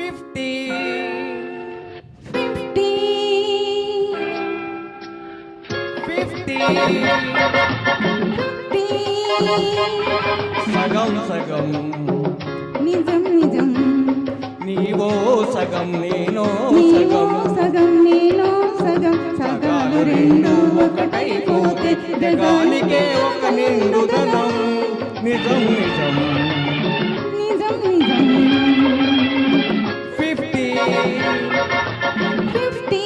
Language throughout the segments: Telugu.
50 50 సగం సగం నిజం నిజం నీవో సగం నేనో నీవో సగం సగం నేనో సగం సగాలు రెండు ఒకటైపోతే జగానికే ఒక నిండుదనం నిజం నిజం నిజం నిజం 50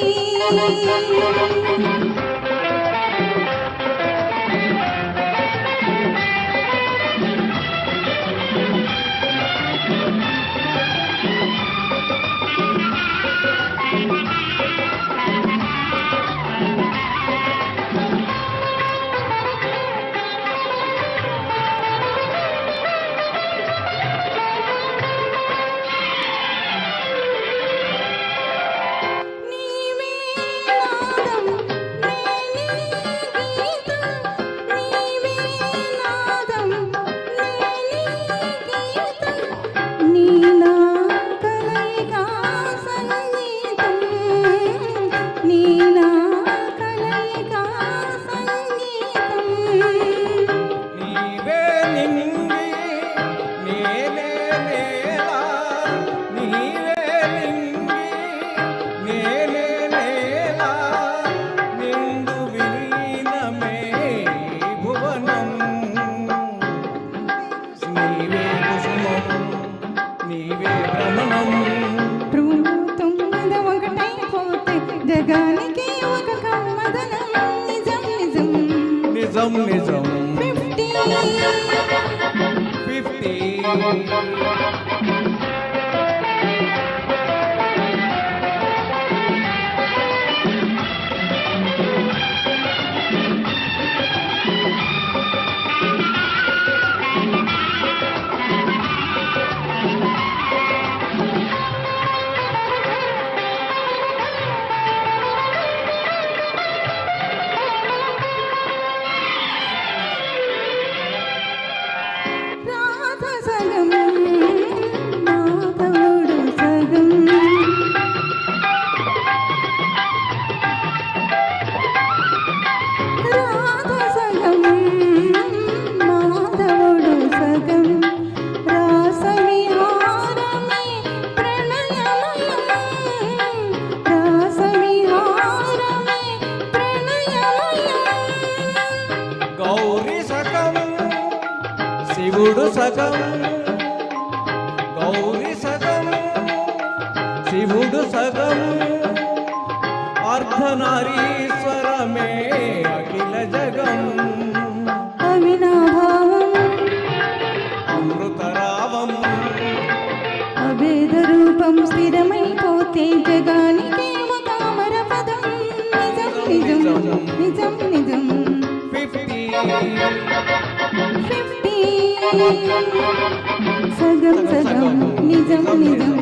జగానికి ఒక కమ్మదనం నిజం నిజం నిజం నిజం 50 శివుడు సగం గౌరీ సగం శివుడు సగం అర్ధనారీశ్వరమే అఖిల జగం అవినాభావం అమృతరావం అభేద రూపం స్థిరమైపోతే జగానికి ఒక అమర పదం నిజం నిజం నిజం నిజం 50 సగం సగం నిజం నిజం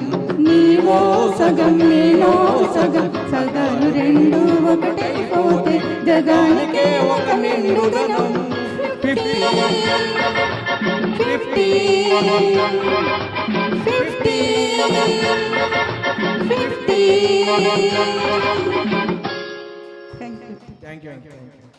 నీవో సగం నేనో సగం సగాలు రెండు ఒకటైపోతే జగానికే ఒక నిండుదనం 50 Thank you.